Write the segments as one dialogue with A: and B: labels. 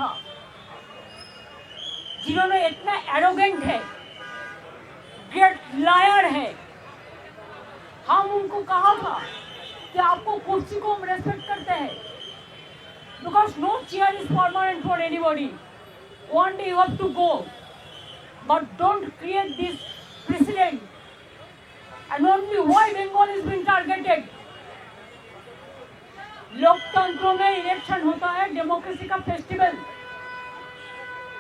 A: देखा, जिन्होंने इतना एरोगेंट है, ग्रेट लायर है। हम उनको कहा था कि आपको कुर्सी को हम रेस्पेक्ट करते हैं, because no chair is permanent for anybody, one day you have to go, but don't create this precedent. And only why Bengal is being targeted? लोकतंत्र में इलेक्शन होता है, डेमोक्रेसी का फेस्टिवल,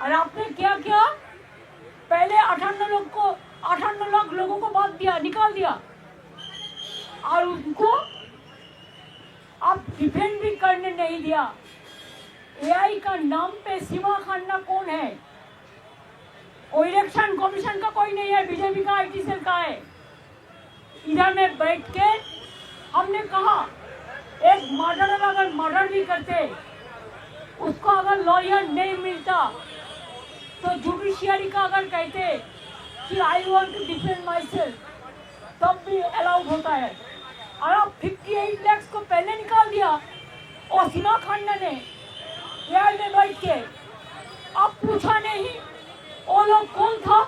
A: और आपने क्या किया? पहले 58 लाख लोगों को बात दिया, निकाल दिया, और उनको आप डिफेंड भी करने नहीं दिया। एआई का नाम पे सीमा खाना कौन है? वो इलेक्शन कमीशन का कोई नहीं है, बीजेपी का आईटी सेल का है। इधर में बैठ के हमने कहा एक मर्डरर अगर मर्डर भी करते, उसको अगर लॉयर नहीं मिलता तो जुडिशियरी का अगर कहते कि I want to defend myself, तब भी अलाउड होता है। और अब 58 लाख को पहले निकाल दिया, और सीमा खान्ना ने एआई में बैठ के अब पूछा नहीं वो लोग कौन था,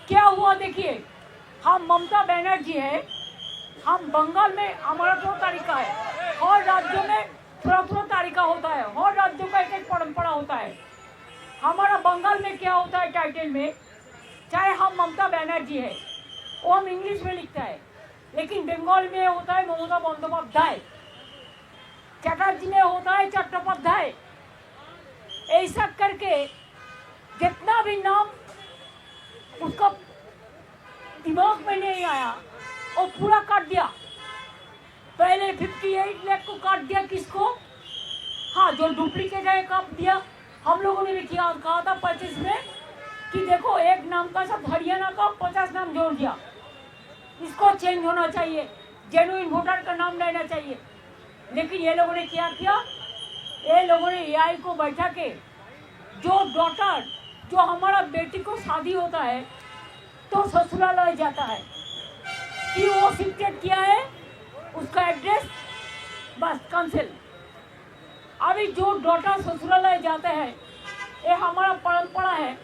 A: क्या हुआ? देखिए, हम ममता बनर्जी है, हम बंगाल में हमारा जो तरीका है, हर राज्यों में थोड़ा तरीका होता है, हर राज्यों का एक परंपरा होता है। हमारा बंगाल में क्या होता है टाइटल में, चाहे हम ममता बनर्जी है, वो हम इंग्लिश में लिखता है, लेकिन बंगाल में होता है ममता बंदोपाध्याय, चटर्जी में होता है चट्टोपाध्याय। ऐसा करके जितना भी नाम उसका दिमाग में नहीं आया वो पूरा काट दिया। पहले 58 लाख को काट दिया, किसको? हाँ, जो डुप्लीकेट है काट दिया। हम लोगों ने भी किया, कहा था 25 में कि देखो एक नाम का साथ हरियाणा का 50 नाम जोड़ दिया, इसको चेंज होना चाहिए, जेन्युइन वोटर का नाम लेना चाहिए। लेकिन ये लोगों ने क्या किया? ये लोगों ने एआई को बैठा के, जो डॉटर, जो हमारा बेटी को शादी होता है तो ससुरालय जाता है कि वो शिफ्टेड किया है, उसका एड्रेस बस कैंसिल। अभी जो डॉटर ससुरालय जाते हैं, ये हमारा परंपरा है,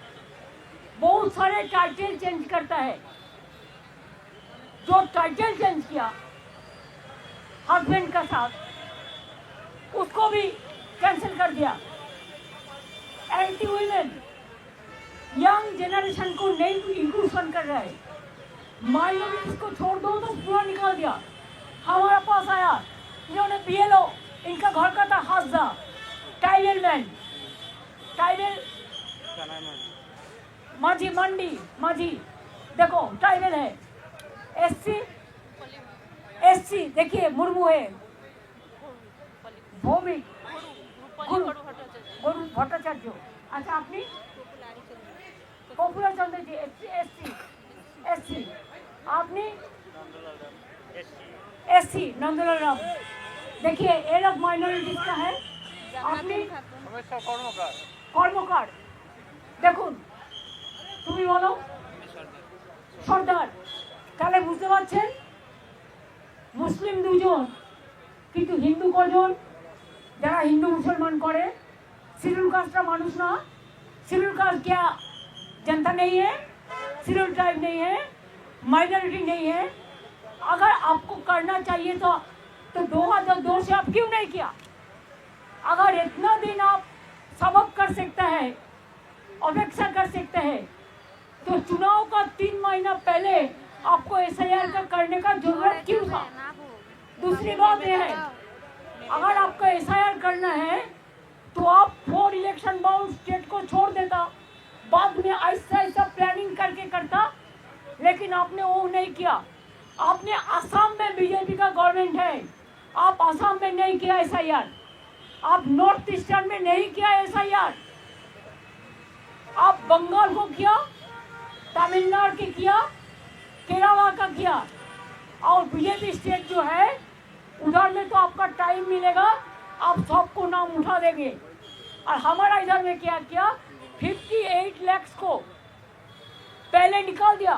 A: बहुत सारे टाइटल चेंज करता है। जो टाइटल चेंज किया हस्बैंड का साथ, उसको भी कैंसिल कर दिया। एंटी वुमेन, यंग जनरेशन को नहीं इंक्लूजन कर रहा है, माइनॉरिटीज को छोड़ दो तो पूरा निकाल दिया। हमारे पास आया, इन्होंने बीएलओ, इनका घर का था हाजा, ट्राइबल मैन, ट्राइबल माझी मंडी, माझी देखो ट्राइबल है, एससी देखिए मुर्मू है, भौमिक गुरु भट्टाचार्य। अच्छा, आपने पॉपुलर चंद्र जी एससी, आपने एससी नंदलाल राम। देखिए ये लोग माइनॉरिटीज का है, आपने কর্মকার। দেখুন, তুমি বলো সর্দার, তাহলে বুঝতে পারছেন মুসলিম দুজন কিন্তু হিন্দু কজন? যারা হিন্দু মুসলমান করে, शेड्यूल कास्ट का मानुष ना, शेड्यूल कास्ट क्या जनता नहीं है, शेड्यूल ट्राइब नहीं है, माइनॉरिटी नहीं है। अगर आपको करना चाहिए तो 2002 से आप क्यों नहीं किया? अगर इतना दिन आप सबक कर सकते हैं, अपेक्षा कर सकते हैं, तो चुनाव का 3 महीना पहले आपको एसआईआर का करने का जरूरत क्यों था? दूसरी बात यह है, अगर आपको एसआईआर करना है तो आप 4 इलेक्शन बाउंड स्टेट को छोड़ देता, बाद में ऐसा प्लानिंग करके करता, लेकिन आपने वो नहीं किया। आपने असम में बीजेपी का गवर्नमेंट है, आप असम में नहीं किया एसआईआर, आप नॉर्थ ईस्टर्न में नहीं किया एसआईआर, आप बंगाल को किया, तमिलनाडु के किया, केरला का किया, और बीजेपी स्टेट जो है उधर में तो आपका टाइम मिलेगा, आप सबको नाम उठा देंगे। और हमारा इधर में क्या किया, 58 लाख को पहले निकाल दिया,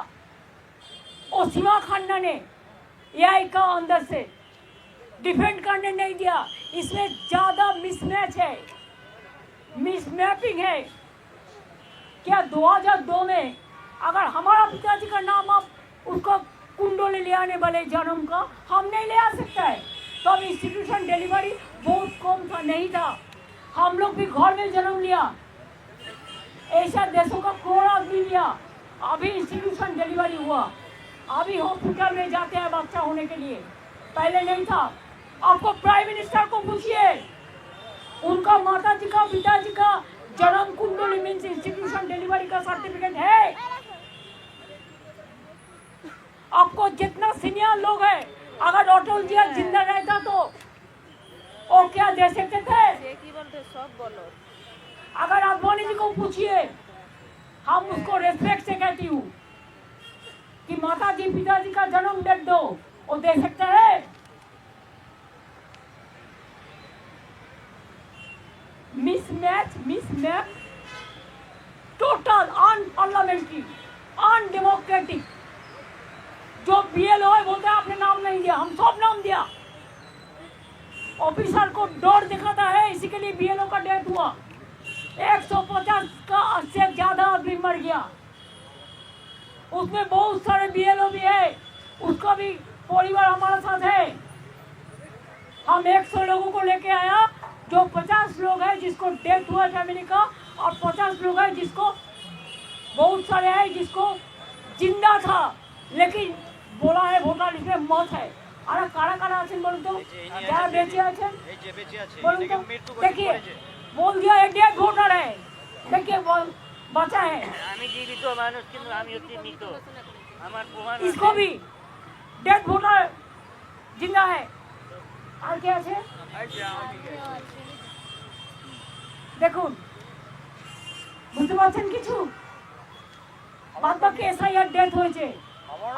A: और सीमा खान्ना ने एआई का अंदर से डिफेंड करने नहीं दिया। इसमें ज़्यादा मिसमैच है, मिसमैपिंग है। क्या 2002 में अगर हमारा पिताजी का नाम आप उसको कुंडली ले आने वाले जन्म का हम नहीं ले आ सकता है, तो अब इंस्टीट्यूशन डिलीवरी बहुत कम था, नहीं था। हम लोग भी घर में जन्म लिया, ऐसा देशों का करोड़ आदमी लिया, अभी इंस्टीट्यूशन डिलीवरी हुआ, अभी हॉस्पिटल में जाते हैं बच्चा होने के लिए, पहले नहीं था। आपको प्राइम मिनिस्टर को पूछिए, उनका माता जी का पिताजी का जन्म कुंडली मीन्स इंस्टीट्यूशन डिलीवरी का सर्टिफिकेट है। आपको जितना सीनियर लोग है, अगर अटल जी जिंदा रहता तो वो क्या दे सकते थे?
B: सब बोलो।
A: अगर आडवाणी जी को पूछिए, हम उसको रेस्पेक्ट से कहती हूँ कि माता जी पिताजी का जन्म डेट दो, वो दे सकते हैं? मिसमैप, टोटल अनपार्लियामेंट्री, अनडेमोक्रेटिक। जो बीएलओ है बोलते हैं आपने नाम नहीं दिया, हम सब नाम दिया। ऑफिसर को डर दिखाता है, इसी के लिए बीएलओ का डेथ हुआ। 150 का से ज्यादा आदमी मर गया, उसमें बहुत सारे बीएलओ भी है, उसका भी परिवार हमारे साथ है। हम 100 लोगों को लेके आया, जो 50 लोग हैं जिसको डेथ हुआ फैमिली का, और 50 लोग हैं जिसको बहुत सारे हैं जिसको जिंदा था लेकिन बोला है वोटार लिस्ट में मौत है। अरे कारा कारा आছেন বলুন তো, যারা বেঁচে আছেন বলুন তো, देखिए बोल दिया एक डेड वोटर है, देखिए बचा है।
B: আমি জীবিত মানুষ কিন্তু আমি হচ্ছি মৃত, আমার প্রমাণ
A: इसको भी डेड वोटर जिंदा है। আর কে আছে দেখুন, বুঝতে পারছেন কিছু? বাদ বাকি এসআইআর ডেথ হয়েছে,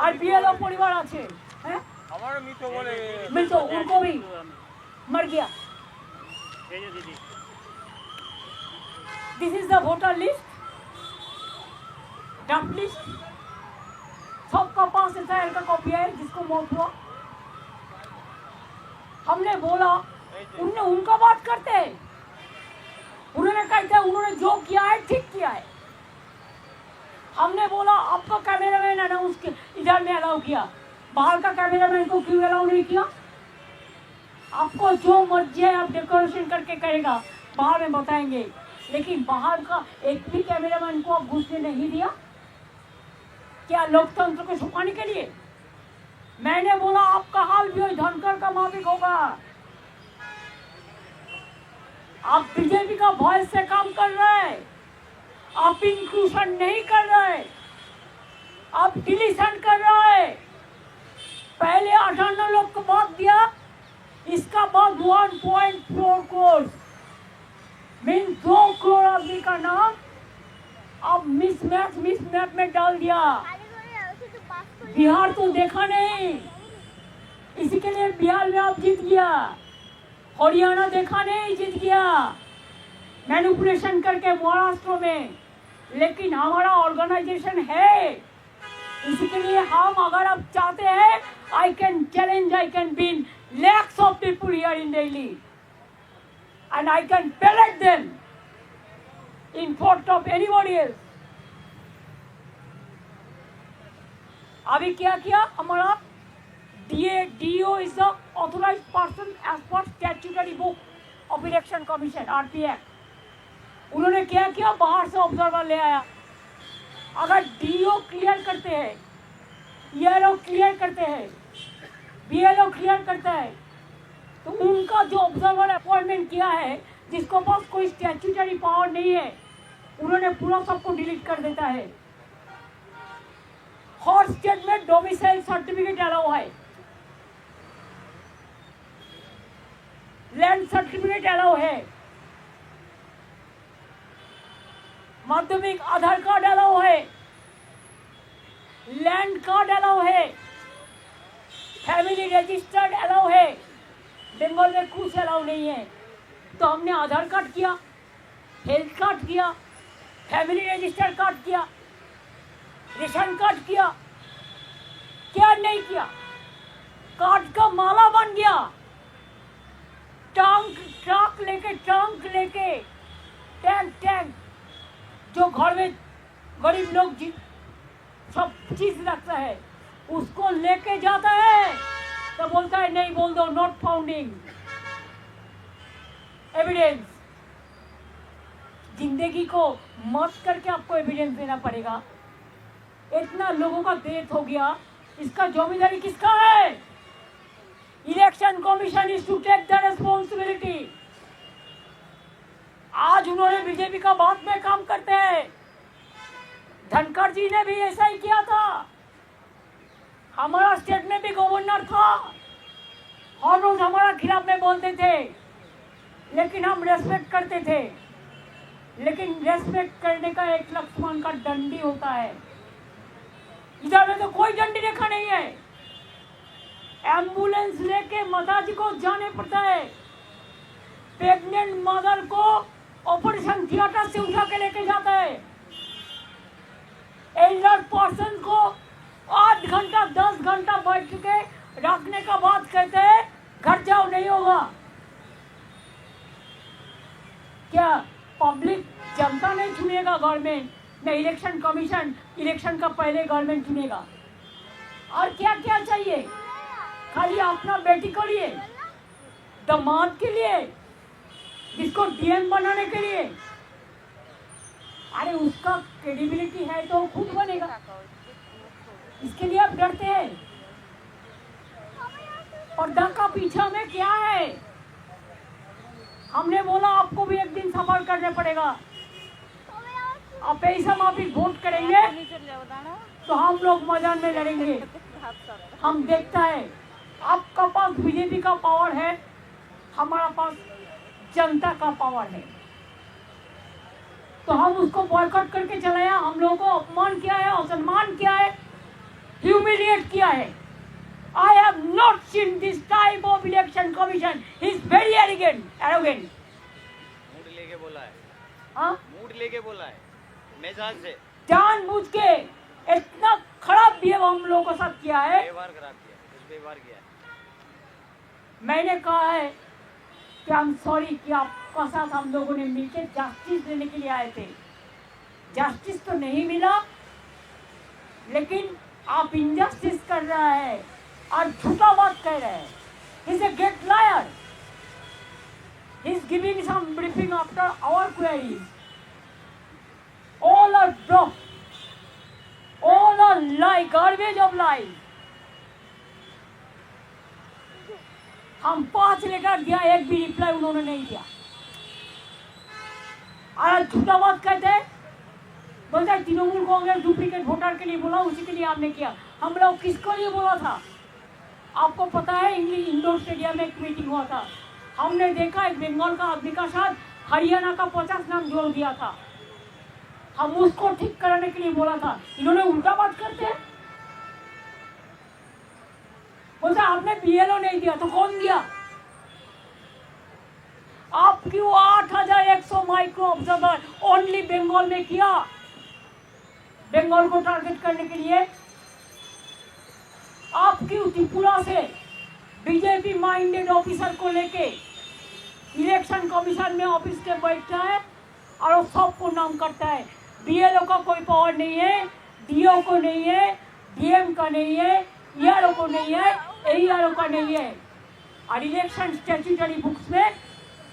A: আর বিএলও পরিবার আছে। হ্যাঁ
C: हमारा मितो बोले
A: मितो उनको भी मर गया।
B: दीदी
A: this is the voter list, draft list, सबका पास एसआईआर का कॉपी है जिसको मौत हुआ। हमने बोला, उनने उनका बात करते हैं, उन्होंने कहते हैं उन्होंने जो किया है ठीक किया है। हमने बोला आपका कैमरामैन अनाउंस इधर में अलाउ किया, बाहर का कैमरामैन को क्यों अलाउ नहीं किया? आपको जो मर्जी है आप डेकोरेशन करके करेगा, बाहर में बताएंगे, लेकिन बाहर का एक भी कैमरामैन को आप घुसने नहीं दिया। क्या लोकतंत्र को छुपाने के लिए? मैंने बोला आपका हाल भी धनकर का माफिक होगा। आप बीजेपी का वॉइस से काम कर रहे हैं, आप इंक्लूशन नहीं कर रहे, आप डिलीशन कर रहे हैं। पहले 58 लोग को बात दिया, इसका बाद 1.4 करोड़ मीन 2 करोड़ आदमी का नाम अब मिसमैप में डाल दिया। बिहार तो देखा नहीं, इसी के लिए बिहार में आप जीत गया। हरियाणा देखा नहीं, जीत गया मैनिपुलेशन करके महाराष्ट्र में। लेकिन हमारा ऑर्गेनाइजेशन है, इसी के लिए हम अगर आप चाहते हैं, I can challenge, I can win lakhs of people here in Delhi and I can pellet them in front of anybody else। अभी क्या किया हमारा DO is the authorized person as per statutory book of Election Commission RPA। उन्होंने क्या किया, बाहर से observer ले आया। अगर DO क्लियर करते हैं, ERO क्लियर करते हैं, बीएलओ क्लियर करता है, तो उनका जो ऑब्जर्वर अपॉइंटमेंट किया है, जिसको पास कोई स्टैट्यूटरी पावर नहीं है, उन्होंने पूरा सबको डिलीट कर देता है। हर स्टेट में डोमिसाइल सर्टिफिकेट अलाउ है, लैंड सर्टिफिकेट अलाउ है, माध्यमिक आधार कार्ड अलाउ है, लैंड कार्ड अलाउ है, फैमिली रजिस्टर्ड अलाउ है। बंगाल में कुछ अलाउ नहीं है। तो हमने आधार कार्ड किया, हेल्थ कार्ड किया, फैमिली रजिस्टर्ड कार्ड किया, रेशन कार्ड किया, क्या नहीं किया? कार्ड का माला बन गया। ट्रंक लेके जो घर में गरीब लोग सब चीज रखता है उसको लेके जाता है तो बोलता है नहीं, बोल दो नॉट फाउंडिंग एविडेंस। जिंदगी को मत करके आपको एविडेंस देना पड़ेगा। इतना लोगों का डेथ हो गया, इसका जिम्मेदारी किसका है? Election commission is to take the responsibility. आज उन्होंने बीजेपी का बात में काम करते हैं। धनखड़ जी ने भी ऐसा ही किया था। हमारा स्टेट में भी गवर्नर था, हर रोज हमारा खिलाफ में बोलते थे, लेकिन हम रेस्पेक्ट करते थे। लेकिन रेस्पेक्ट करने का एक लक्ष्मण का डंडी होता है, इधर में तो कोई डंडी रेखा नहीं है। एम्बुलेंस लेके माताजी को जाने पड़ता है, प्रेग्नेंट मदर को ऑपरेशन थिएटर से उठा के लेके जाता है, एल्डर पर्सन को 8 घंटा 10 घंटा बैठ के रखने का बात कहते हैं घर जाओ, नहीं होगा। क्या पब्लिक जनता नहीं चुनेगा गवर्नमेंट? नहीं, इलेक्शन कमीशन इलेक्शन का पहले गवर्नमेंट चुनेगा। और क्या क्या चाहिए? खाली अपना बेटी के लिए, दामाद के लिए, जिसको डीएम बनाने के लिए। अरे उसका क्रेडिबिलिटी है तो खुद बनेगा, इसके लिए आप डरते हैं। पर्दा का पीछा में क्या है? हमने बोला आपको भी एक दिन सफर करने पड़ेगा। आप पैसा माफी वोट करेंगे तो हम लोग मैदान में लड़ेंगे। हम देखता है आपका पास बीजेपी का पावर है, हमारा पास जनता का पावर है, तो हम उसको बॉयकॉट करके चलाया। हम लोगों को अपमान किया है, असम्मान किया है, ह्यूमिलिएट किया है। I have not seen this type of election commission. He is very arrogant.
C: Mood लेके बोला है।
A: हाँ?
C: मूड लेके बोला है, मिजाज से
A: जानबूझ के इतना खराब बिहेव हम लोगों के साथ किया है।
C: व्यवहार खराब किया, दुष्व्यवहार किया है।
A: मैंने कहा है कि I'm sorry कि आपका साथ हम लोगों ने मिलकर जस्टिस देने के लिए आए थे। जस्टिस तो नहीं मिला, लेकिन आप इनजस्टिस कर रहा है और झूठा बात कह रहे हैं। He is a great liar. He is giving some briefing after our queries. All are bluff. All are lie, garbage of lies. हम 5 लेटर दिया, एक भी रिप्लाई उन्होंने नहीं दिया। और झूठा बात कहते हैं, बोलता है तृणमूल कांग्रेस डुप्लीकेट वोटर के लिए बोला, उसी के लिए आपने किया। हम लोग किसको लिए बोला था? आपको पता है इंग्लिश इंडोर स्टेडियम में एक मीटिंग हुआ था, हमने देखा एक बंगाल का आदमी का साथ हरियाणा का 50 नाम जोड़ दिया था। हम उसको ठीक कराने के लिए बोला था, इन्होंने उल्टा बात करते हैं। बोलता आपने बीएलओ नहीं दिया, तो कौन दिया? आप क्यों 8100 माइक्रो ऑब्जर्वर ओनली बंगाल में किया, बंगाल को टारगेट करने के लिए? आप क्यों त्रिपुरा से बीजेपी माइंडेड ऑफिसर को लेके इलेक्शन कमीशन में ऑफिस के बैठता है और वो सबको नाम करता है? बीएलओ का कोई पावर नहीं है, डीओ को नहीं है, डीएम का नहीं है, ईआरओ को नहीं है, एईआरओ का नहीं है। और इलेक्शन स्टैट्यूटरी बुक्स में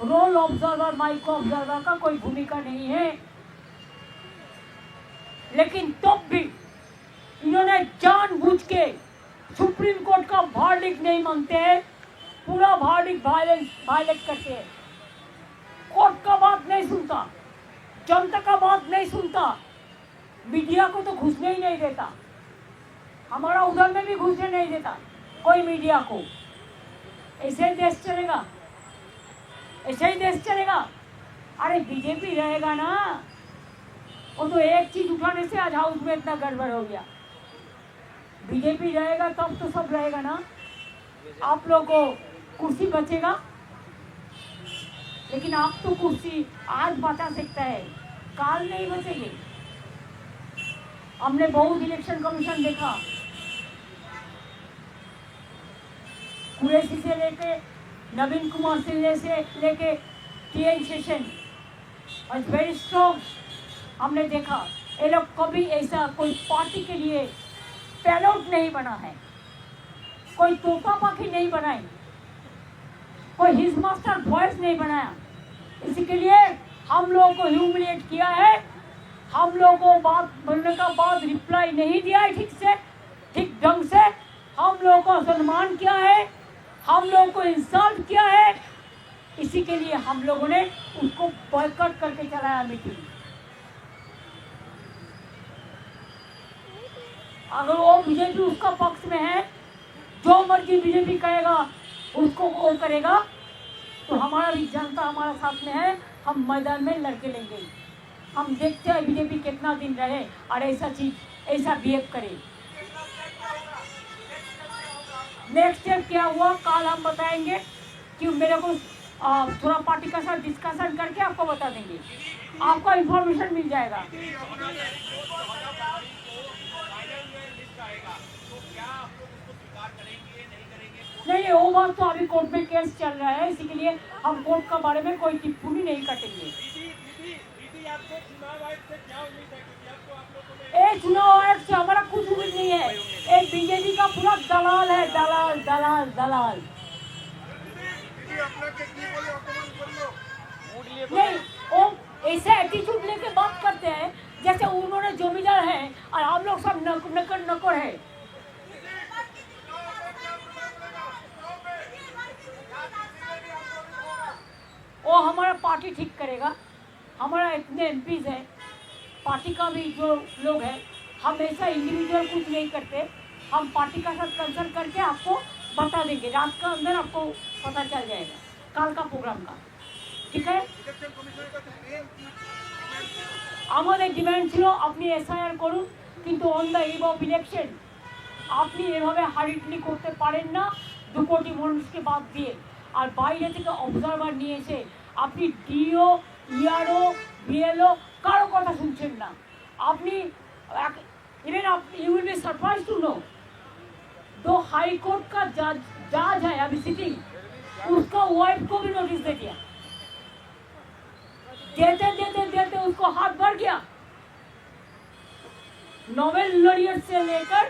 A: रोल ऑब्जर्वर, माइक्रो ऑब्जर्वर का कोई भूमिका नहीं है। लेकिन तब भी इन्होंने जानबूझ के सुप्रीम कोर्ट का वर्डिक्ट नहीं मानते हैं, पूरा वर्डिक्ट वायलेट करते हैं। कोर्ट का बात नहीं सुनता, जनता का बात नहीं सुनता, मीडिया को तो घुसने ही नहीं देता। हमारा उधर में भी घुसने नहीं देता कोई मीडिया को। ऐसे ही देश चलेगा, ऐसे ही देश चलेगा। अरे बीजेपी रहेगा ना, वो तो एक चीज उठाने से आज हाउस में इतना गड़बड़ हो गया। बीजेपी रहेगा तब तो सब रहेगा ना। आप लोगों को कुर्सी बचेगा, लेकिन आप तो कुर्सी आज बचा सकता है, काल नहीं बचेगी। हमने बहुत इलेक्शन कमीशन देखा, कुरैशी से लेके नवीन कुमार सिंह से लेके टीएन सेशन, वेरी स्ट्रॉन्ग हमने देखा ये लोग कभी ऐसा कोई पार्टी के लिए पैलोट नहीं बना है, कोई तोता पाखी नहीं बनाई, कोई हिज मास्टर वॉइस नहीं बनाया। इसी के लिए हम लोगों को ह्यूमिलिएट किया है, हम लोगों को बात बोलने का बाद रिप्लाई नहीं दिया है ठीक से, ठीक ढंग से, हम लोगों को सम्मान किया है, हम लोगों को इंसल्ट किया है। इसी के लिए हम लोगों ने उसको बॉयकॉट करके चलाया मीटिंग। अगर वो बीजेपी उसका पक्ष में है, जो मर्जी बीजेपी कहेगा उसको वो करेगा, तो हमारा भी जनता हमारा साथ में है, हम मैदान में लड़के लेंगे। हम देखते हैं बीजेपी कितना दिन रहे और ऐसा चीज ऐसा बिहेव करे। नेक्स्ट स्टेप क्या हुआ कल हम बताएंगे, कि मेरे को थोड़ा पार्टी का साथ डिस्कशन करके आपको बता देंगे, आपको इंफॉर्मेशन मिल जाएगा। नहीं, वो बात तो अभी कोर्ट में केस चल रहा है, इसी के लिए हम कोर्ट का बारे में कोई टिप्पणी नहीं कटेंगे। चुनाव आयोग से हमारा कुछ उम्मीद नहीं है, एक बीजेपी का पूरा दलाल है, दलाल दलाल दलाल। नहीं, वो ऐसे एटीट्यूड लेके बात करते हैं जैसे उन्होंने जमींदार है और हम लोग सब नकर नकर है। वो हमारा पार्टी ठीक करेगा, हमारा इतने एमपीज है, पार्टी का भी जो लोग हैं, हम ऐसा इंडिविजुअल कुछ नहीं करते, हम पार्टी का साथ कंसल्ट करके आपको बता देंगे, रात का अंदर आपको पता चल जाएगा कल का प्रोग्राम का, ठीक है। আমাদের ডিমান্ড ছিল আপনি এসআইআর করুন, কিন্তু on the eve of election আপনি এভাবে হারিটলি করতে পারেন না 2 কোটি মানুষকে বাদ দিয়ে, আর বাইরে থেকে অবজারভার নিয়ে এসে আপনি ডিও ইআরও বিএলও কারো কথা শুনছেন না। আপনি इवन आप you will be surprise to know 2 high court का जज है अभी सिटिंग, उसका वाइफ को भी नोटिस दे दिया, देते देते देते उसको हाथ भर गया। नोबेल लॉरियट से लेकर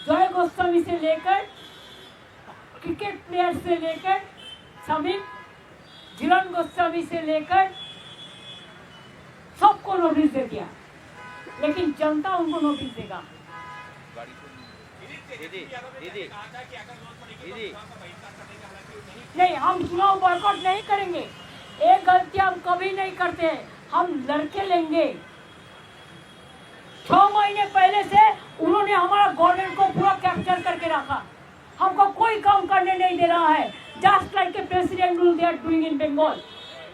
A: जय गोस्वामी से लेकर क्रिकेट प्लेयर से लेकर समीप झिलन गोस्वामी से लेकर सबको नोटिस दे दिया, लेकिन जनता उनको नोटिस देगा।
C: दीदी दीदी दीदी
A: नहीं, हम चुनाव बॉयकॉट नहीं करेंगे, एक गलती हम कभी नहीं करते हैं, हम लड़के लेंगे। 6 महीने पहले से उन्होंने हमारा गवर्नमेंट को पूरा कैप्चर करके रखा, हमको कोई काम करने नहीं दे रहा है, just like a president rule they are doing in Bengal.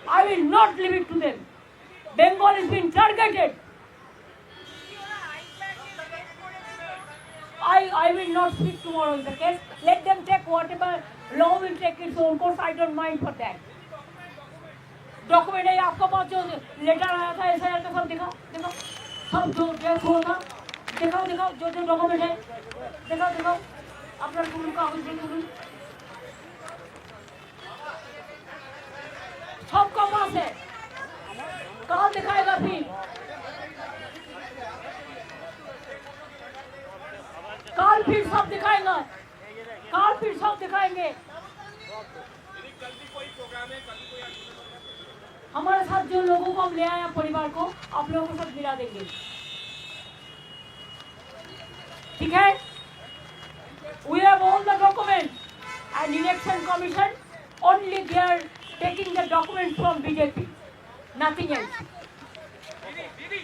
A: I will not leave it to them, Bengal is been targeted. I will not speak tomorrow in the case. Let them take whatever law will take its own course. I don't mind for that. Document है आपके पास, जो letter आया था SIR का, सब दिखाओ दिखाओ, सब जो ड्रेस हुआ था दिखाओ दिखाओ, जो जो डॉक्यूमेंट है दिखाओ दिखाओ, अपना कागज बिल्कुल सबका पास है, कहाँ दिखाएगा फिर? काल फिर सब दिखाएगा, काल फिर सब दिखाएंगे। हमारे साथ जो लोगों को हम ले आए परिवार को, आप लोगों को सब मिला देंगे, ठीक है। We have all the document and election commission only they are taking the document from BJP, nothing else.
D: दीदी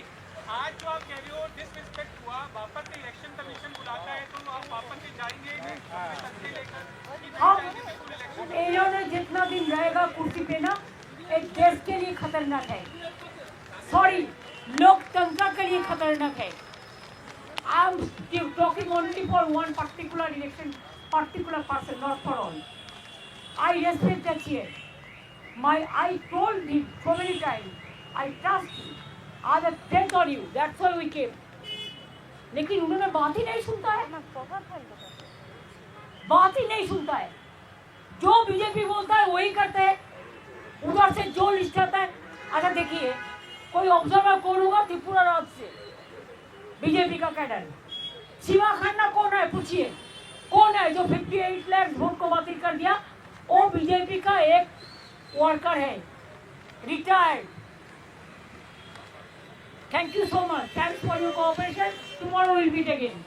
D: आज जो आप कह रहे हो डिसरिस्पेक्ट हुआ, वापस से इलेक्शन कमीशन बुलाता है तो आप वापस से जाएंगे लेकर?
A: इन्होंने जितना दिन रहेगा कुर्सी पे ना, एक देश के लिए खतरनाक है, सॉरी लोकतंत्र के लिए खतरनाक है। I am talking only for one particular election, particular person, not for all. I respect the chair, I told him so many times, I trust you, I have bet on you, that's why we came. लेकिन उन्होंने बात ही नहीं सुनता है, बात ही नहीं सुनता है, जो बीजेपी बोलता है वही करते हैं, उधर से जो लिस्ट आता है। अच्छा देखिए, कोई ऑब्जर्वर कौन होगा त्रिपुरा राज्य से? बीजेपी का कैडर। शिवा खन्ना कौन है पूछिए, कौन है जो 58 लाख वोट को बातिल कर दिया? वो बीजेपी का एक वर्कर है, retired. Thank you so much, thanks for your cooperation, tomorrow will meet again.